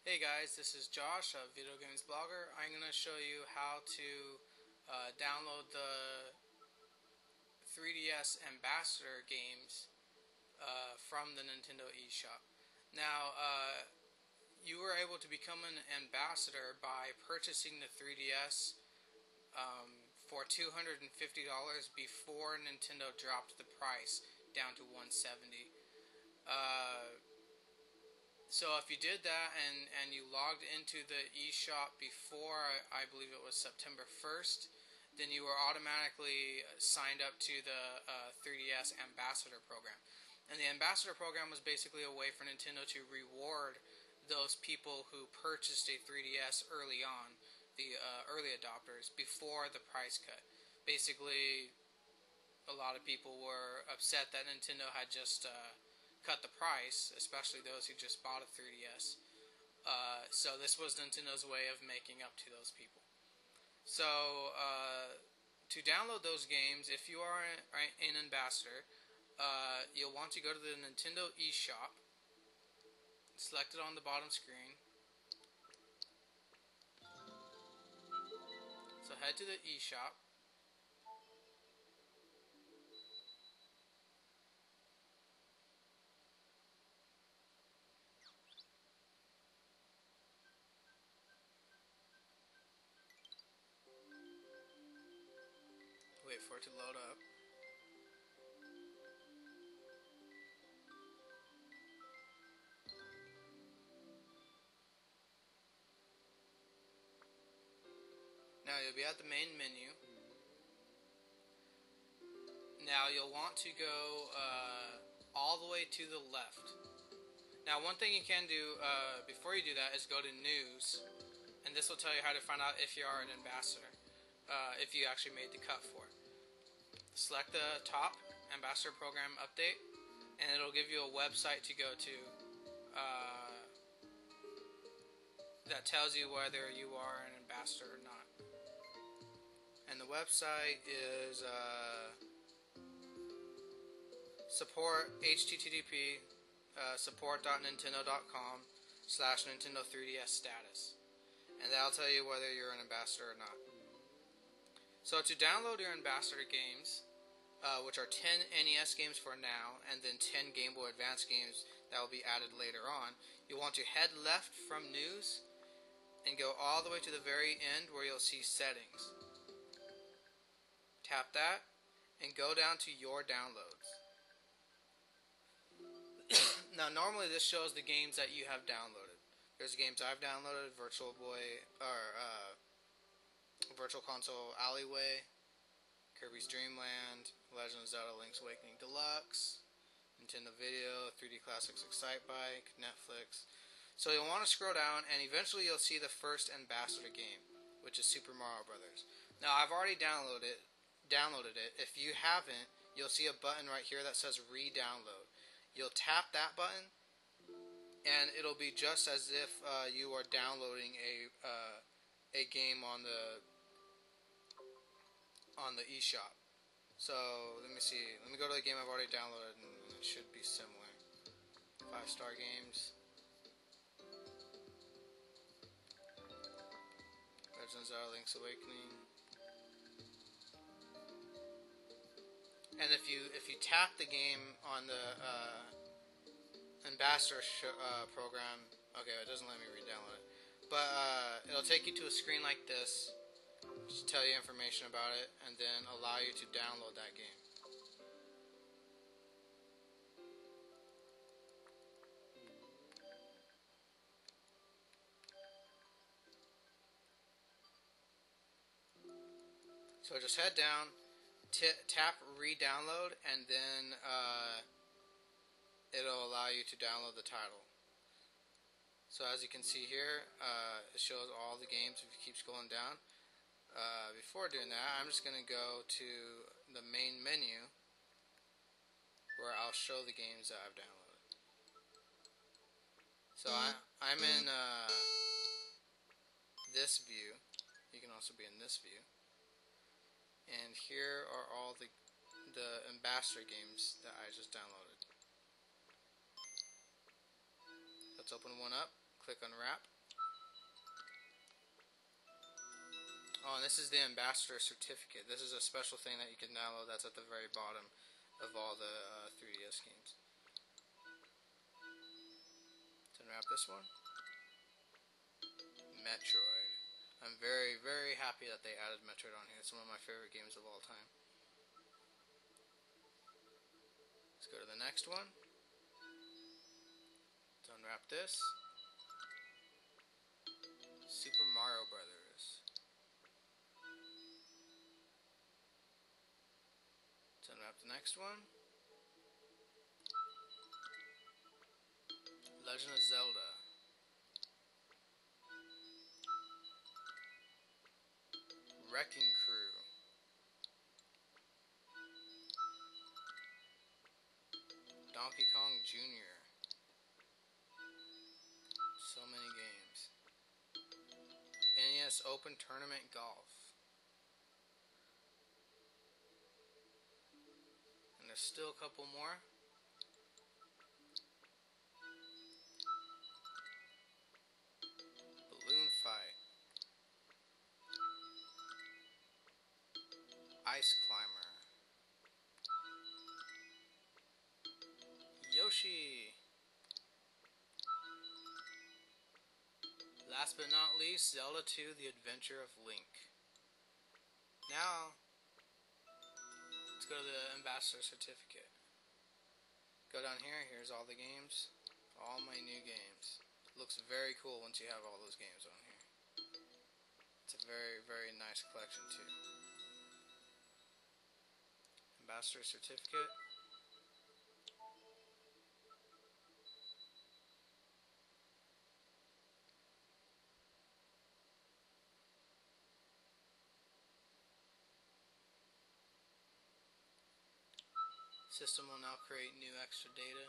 Hey guys, this is Josh, a video games blogger. I'm going to show you how to download the 3DS Ambassador games from the Nintendo eShop. Now, you were able to become an ambassador by purchasing the 3DS for $250 before Nintendo dropped the price down to $170. So if you did that and you logged into the eShop before, I believe it was September 1st, then you were automatically signed up to the 3DS Ambassador Program. And the Ambassador Program was basically a way for Nintendo to reward those people who purchased a 3DS early on, the early adopters, before the price cut. Basically, a lot of people were upset that Nintendo had just cut the price, especially those who just bought a 3DS. So this was Nintendo's way of making up to those people. So to download those games, if you are an ambassador, you'll want to go to the Nintendo eShop, select it on the bottom screen. So head to the eShop. Wait for it to load up. Now you'll be at the main menu. Now you'll want to go all the way to the left. Now one thing you can do before you do that is go to News, and this will tell you how to find out if you are an ambassador, if you actually made the cut for it. Select the top Ambassador Program Update, and it'll give you a website to go to that tells you whether you are an ambassador or not. And the website is http support.nintendo.com/Nintendo 3DS status, and that'll tell you whether you're an ambassador or not. So to download your ambassador games, which are 10 NES games for now, and then 10 Game Boy Advance games that will be added later on, you'll want to head left from News and go all the way to the very end where you'll see Settings. Tap that and go down to Your Downloads. Now normally this shows the games that you have downloaded. There's games I've downloaded: Virtual Console Alleyway, Kirby's Dream Land, Legend of Zelda: Link's Awakening Deluxe, Nintendo Video, 3D Classics Excite Bike, Netflix. So you'll want to scroll down, and eventually you'll see the first ambassador game, which is Super Mario Brothers. Now I've already downloaded it. If you haven't, you'll see a button right here that says re-download. You'll tap that button, and it'll be just as if you are downloading a game on the eShop. So let me see. Let me go to the game I've already downloaded, and it should be similar. 5-star games. Legend of Zelda: Link's Awakening. And if you tap the game on the Ambassador program, okay, it doesn't let me re-download it, but it'll take you to a screen like this, just tell you information about it, and then allow you to download that game. So just head down, tap re-download, and then it'll allow you to download the title. So as you can see here, it shows all the games if you keep scrolling down. Before doing that, I'm just going to go to the main menu where I'll show the games that I've downloaded. So I'm in this view. You can also be in this view. And here are all the ambassador games that I just downloaded. Let's open one up, click unwrap, Oh, and this is the Ambassador Certificate. This is a special thing that you can download that's at the very bottom of all the 3DS games. Let's unwrap this one. Metroid. I'm very, very happy that they added Metroid on here. It's one of my favorite games of all time. Let's go to the next one. Let's unwrap this. Super Mario Brothers. Let's unwrap the next one. Legend of Zelda. Wrecking Crew. Donkey Kong Jr. So many games. NES Open Tournament Golf. And there's still a couple more. Balloon Fight. Ice Climber. Yoshi. Last but not least, Zelda 2: The Adventure of Link. Now, let's go to the Ambassador Certificate. Go down here, here's all the games. All my new games. Looks very cool once you have all those games on here. It's a very, very nice collection too. Ambassador Certificate. System will now create new extra data.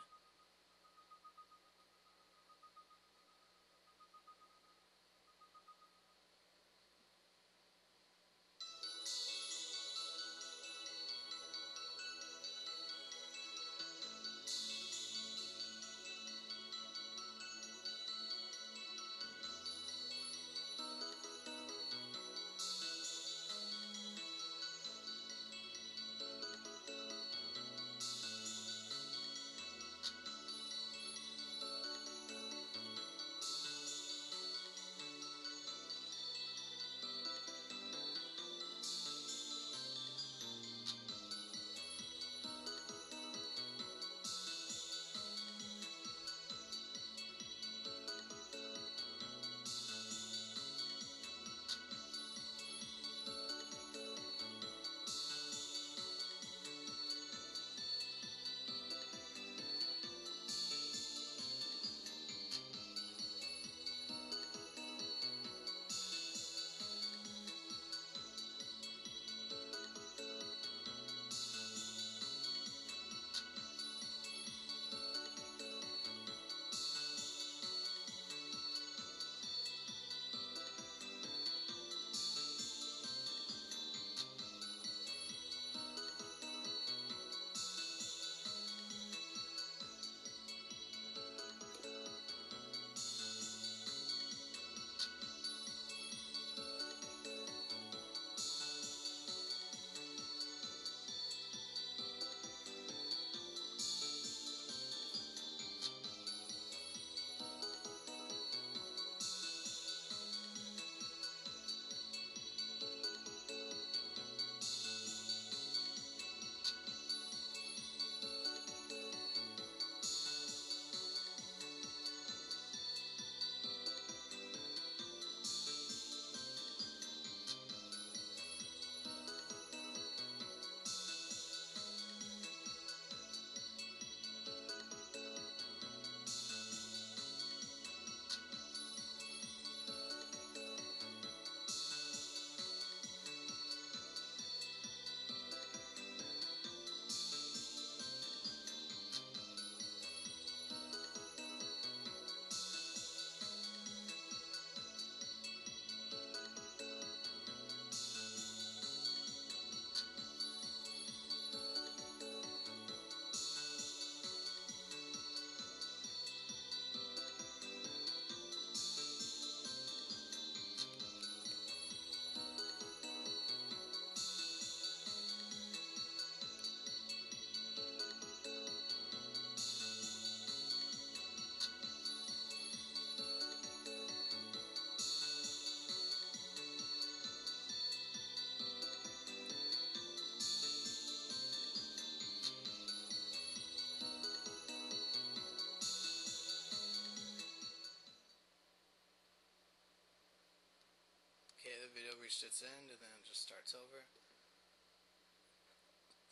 Okay, the video reached its end and then it just starts over.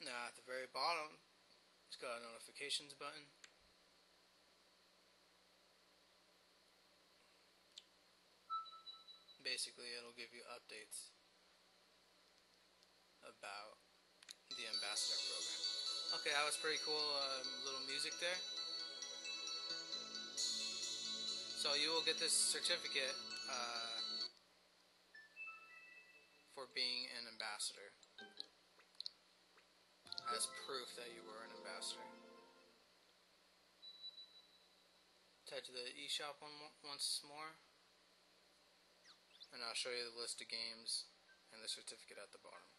Now at the very bottom, it's got a notifications button. Basically, it'll give you updates about the ambassador program. Okay, that was pretty cool. Little music there. So you will get this certificate for being an ambassador as proof that you were an ambassador. Touch the eShop once more, and I'll show you the list of games and the certificate at the bottom.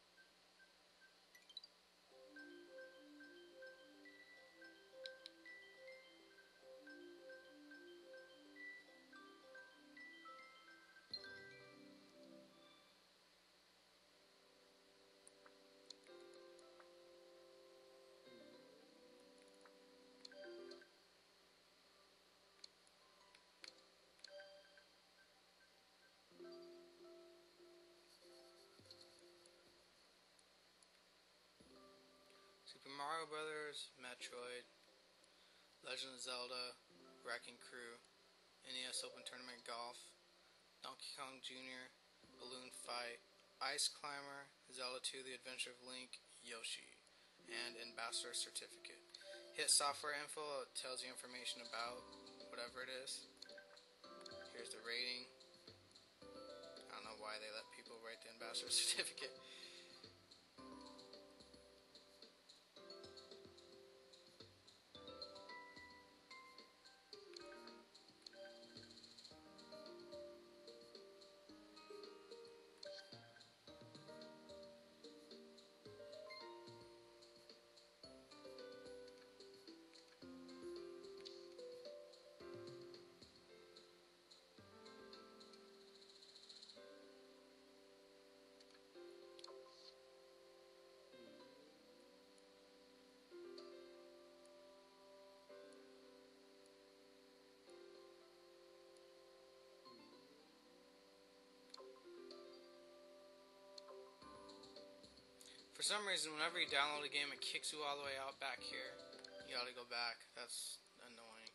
Super Mario Brothers, Metroid, Legend of Zelda, Wrecking Crew, NES Open Tournament Golf, Donkey Kong Jr., Balloon Fight, Ice Climber, Zelda 2 The Adventure of Link, Yoshi, and Ambassador Certificate. Hit software info, it tells you information about whatever it is. Here's the rating. I don't know why they let people write the Ambassador Certificate. For some reason, whenever you download a game, it kicks you all the way out back here. You gotta go back. That's annoying.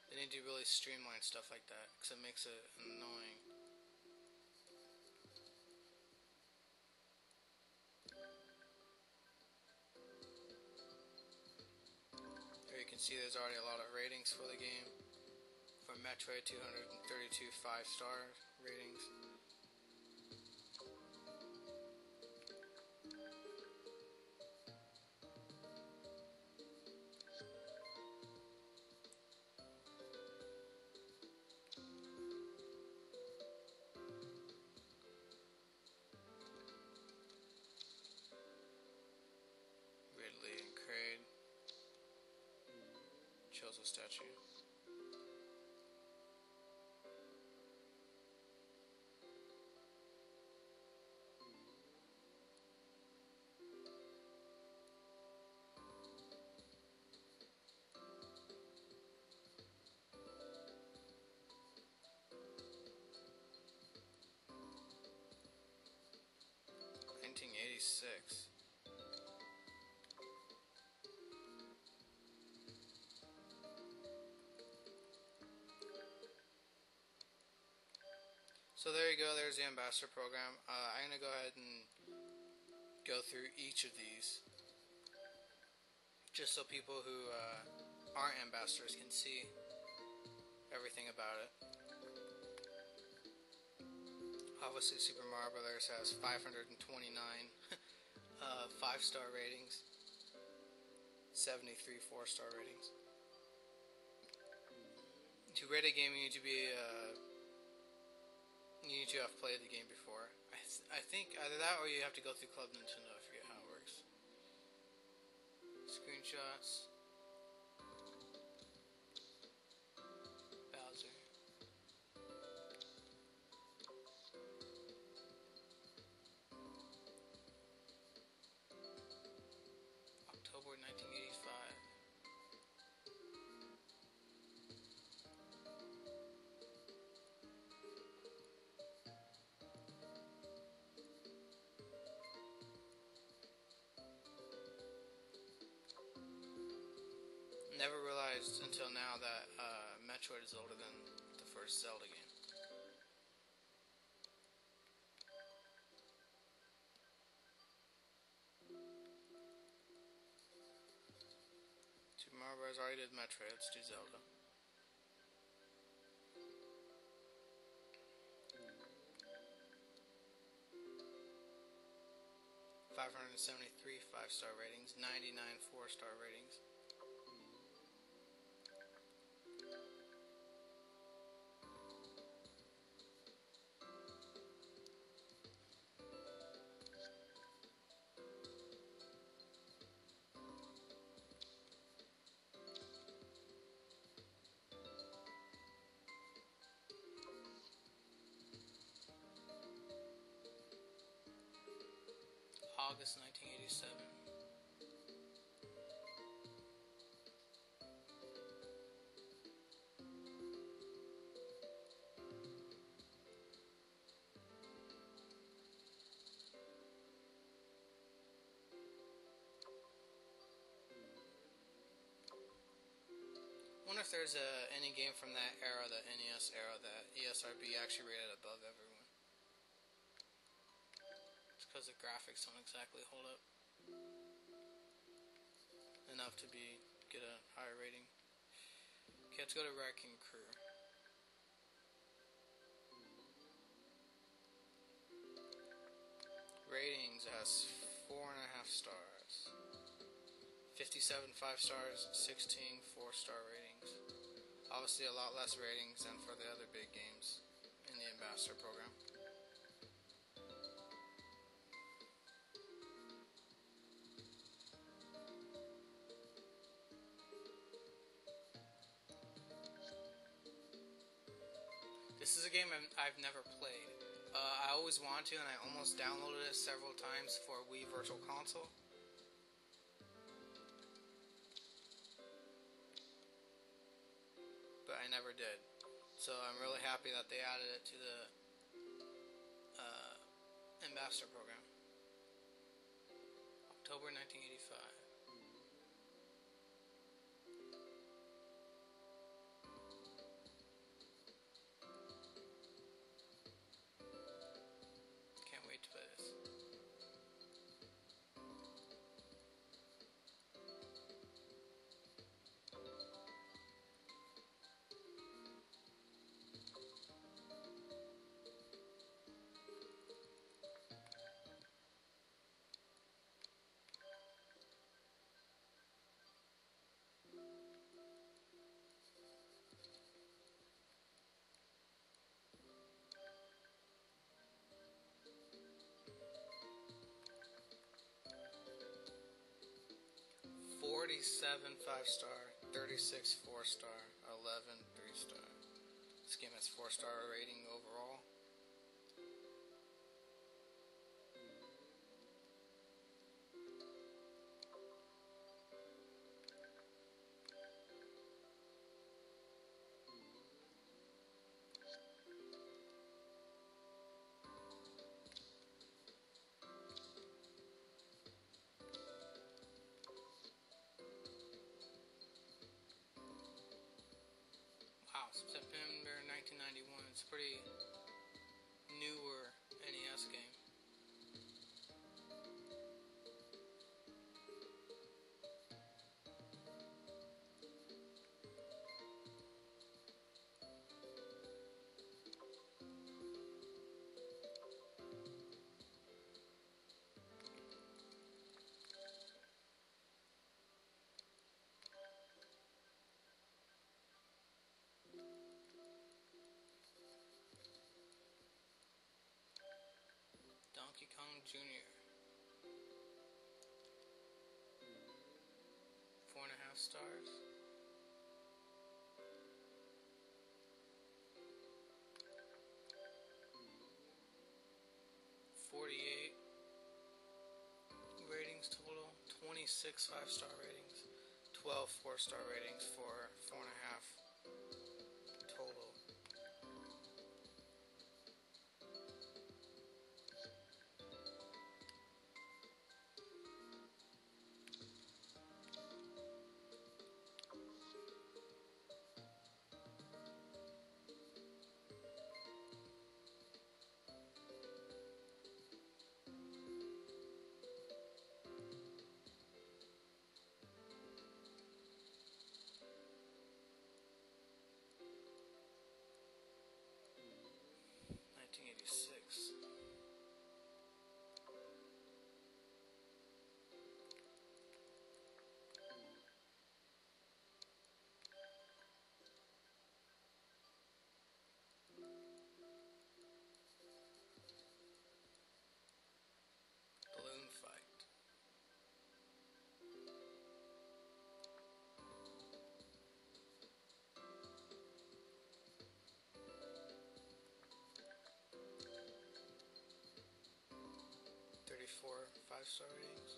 They need to really streamline stuff like that, because it makes it annoying. Here you can see there's already a lot of ratings for the game. For Metroid, 232 5-star ratings. Chose a statue. $1986. So there you go, there's the ambassador program. I'm going to go ahead and go through each of these, just so people who aren't ambassadors can see everything about it. Obviously Super Mario Brothers has 529 5-star ratings, 73 4-star ratings. To rate a game, you need to have played the game before. I think either that or you have to go through Club Nintendo. I forget how it works. Screenshots. Bowser. October 1985. realized until now that Metroid is older than the first Zelda game. Super Mario Bros. Already did Metroid, let's do Zelda. $573 5-star ratings, 99 4-star ratings. August 1987. I wonder if there's any game from that era, the NES era, that ESRB actually rated above everyone. It's because the graphics don't exactly hold up enough to get a higher rating. Okay, let's go to Wrecking Crew. Ratings has 4.5 stars. 57 5 stars, 16 4-star ratings. Obviously a lot less ratings than for the other big games in the Ambassador program. This is a game I've never played. I always wanted to, and I almost downloaded it several times for Wii Virtual Console. But I never did. So I'm really happy that they added it to the Ambassador program. October 1985. Can't wait to play this. $47 5-star, 36 4-star, 11 3-star. This game has 4-star rating overall. Wow, September 1991. It's a pretty newer NES game. Donkey Kong Jr. 4.5 stars. $48 ratings total. 26 5-star ratings. 12 4-star ratings for 4.5 total. 5-star ratings.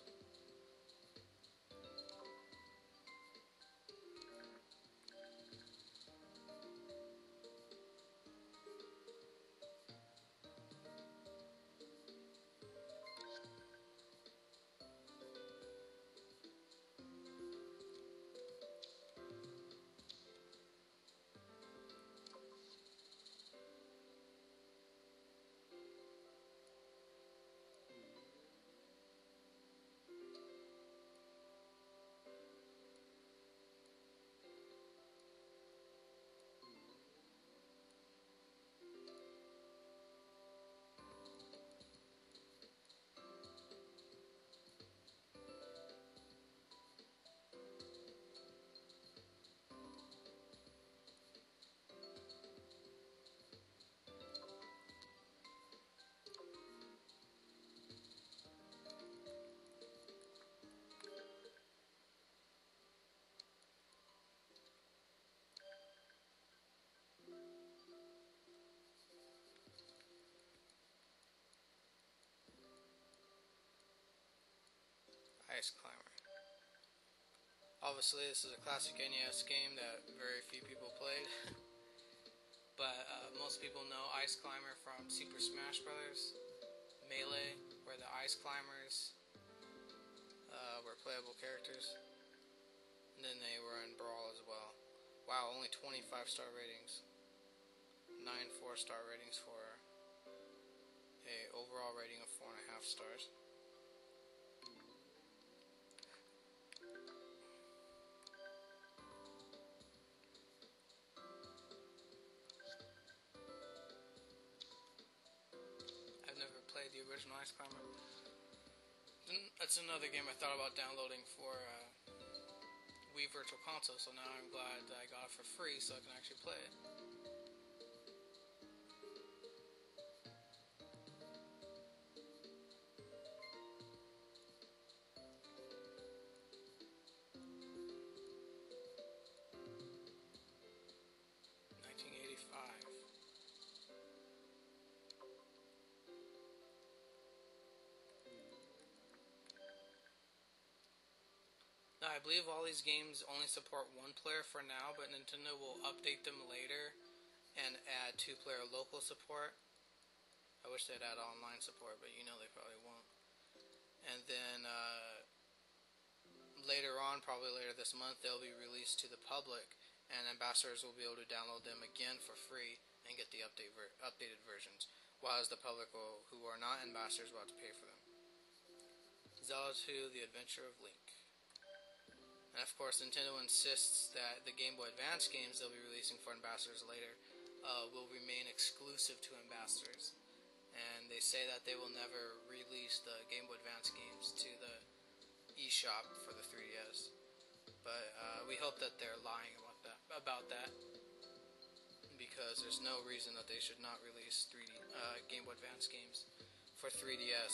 Ice Climber. Obviously, this is a classic NES game that very few people played, but most people know Ice Climber from Super Smash Bros. Melee, where the Ice Climbers were playable characters, and then they were in Brawl as well. Wow, only 25-star ratings, 9 4-star ratings for a overall rating of 4.5 stars. Played the original Ice Climber. That's another game I thought about downloading for Wii Virtual Console, so now I'm glad that I got it for free so I can actually play it. Now, I believe all these games only support one player for now, but Nintendo will update them later and add 2-player local support. I wish they'd add online support, but you know they probably won't. And then later on, probably later this month, they'll be released to the public, and ambassadors will be able to download them again for free and get the updated versions, while the public who are not ambassadors will have to pay for them. Zelda 2: The Adventure of Link. And of course, Nintendo insists that the Game Boy Advance games they'll be releasing for ambassadors later will remain exclusive to ambassadors. And they say that they will never release the Game Boy Advance games to the eShop for the 3DS. But we hope that they're lying about that, because there's no reason that they should not release Game Boy Advance games for 3DS,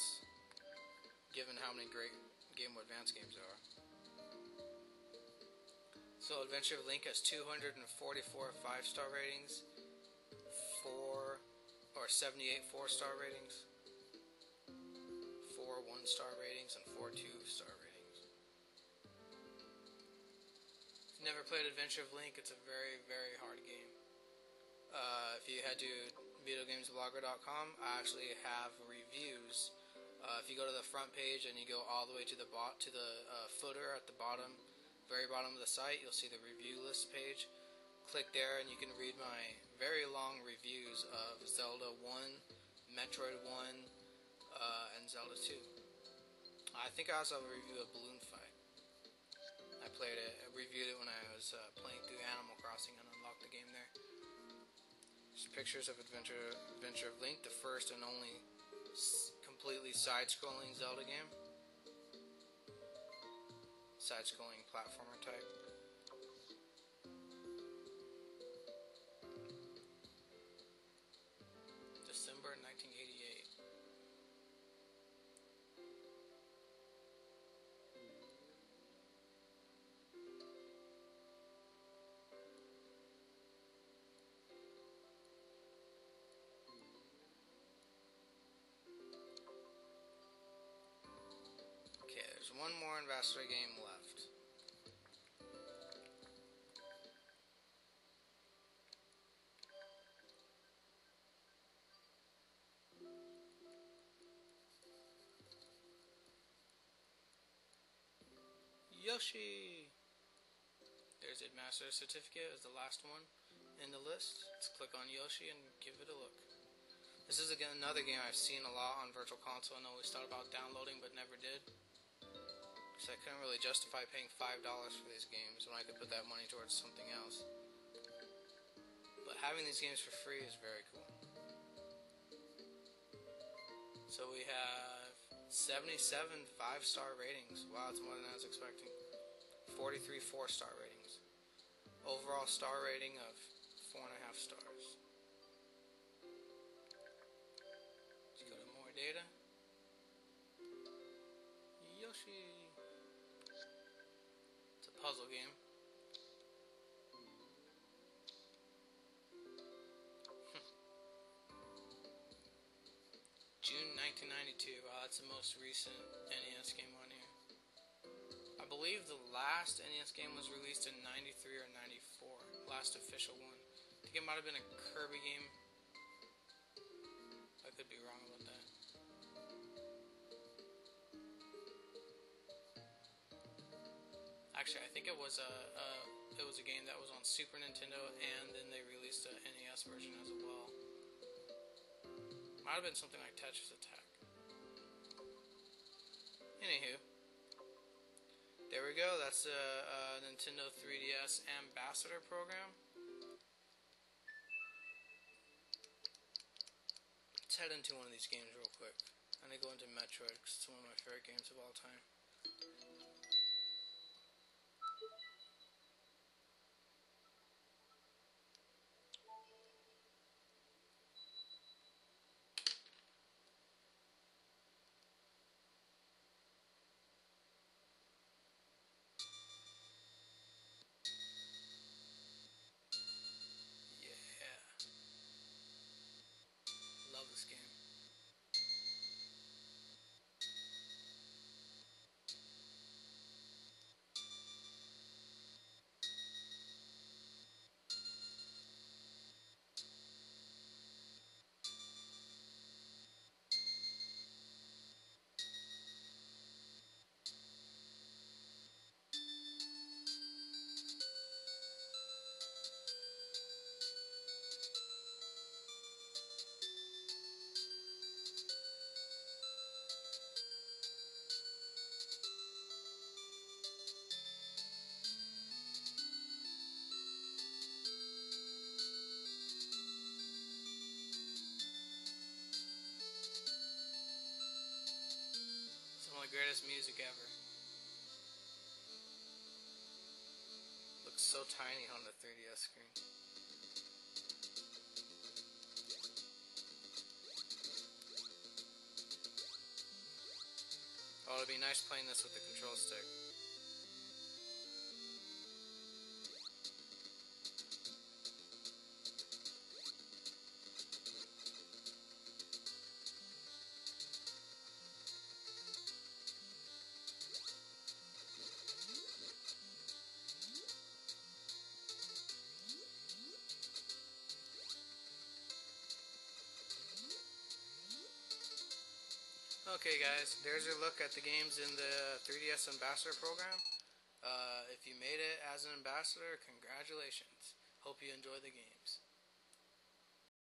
given how many great Game Boy Advance games there are. So Adventure of Link has 244 5-star ratings, 78 4-star ratings, 4 1-star ratings, and 4 2-star ratings. If you've never played Adventure of Link, it's a very, very hard game. If you head to videogamesblogger.com, I actually have reviews. If you go to the front page and you go all the way to the footer at the bottom, very bottom of the site, you'll see the review list page. Click there and you can read my very long reviews of Zelda 1, Metroid 1, and Zelda 2. I think I also have a review of Balloon Fight. I reviewed it when I was playing through Animal Crossing and unlocked the game there. Just pictures of Adventure of Link, the first and only completely side-scrolling Zelda game. Side-scrolling platformer type. December 1988. one more ambassador game left. Yoshi! There's a master certificate as the last one in the list. Let's click on Yoshi and give it a look. This is again another game I've seen a lot on Virtual Console and always thought about downloading but never did. Because I couldn't really justify paying $5 for these games when I could put that money towards something else. But having these games for free is very cool. So we have 77 5-star ratings. Wow, it's more than I was expecting. 43 4-star ratings. Overall star rating of 4.5 stars. Let's go to more data. Yoshi. It's a puzzle game. June 1992. Wow, that's the most recent NES game on here. I believe the last NES game was released in 93 or 94. Last official one. I think it might have been a Kirby game. I could be wrong about that. Actually, I think it was a game that was on Super Nintendo, and then they released a NES version as well. Might have been something like Tetris Attack. Anywho, there we go. That's the Nintendo 3DS Ambassador Program. Let's head into one of these games real quick. I'm going to go into Metroid because it's one of my favorite games of all time. Love this game. Some of the greatest music ever. Looks so tiny on the 3DS screen. Oh, it'd be nice playing this with the control stick. Okay guys, there's your look at the games in the 3DS Ambassador Program. If you made it as an ambassador, congratulations. Hope you enjoy the games.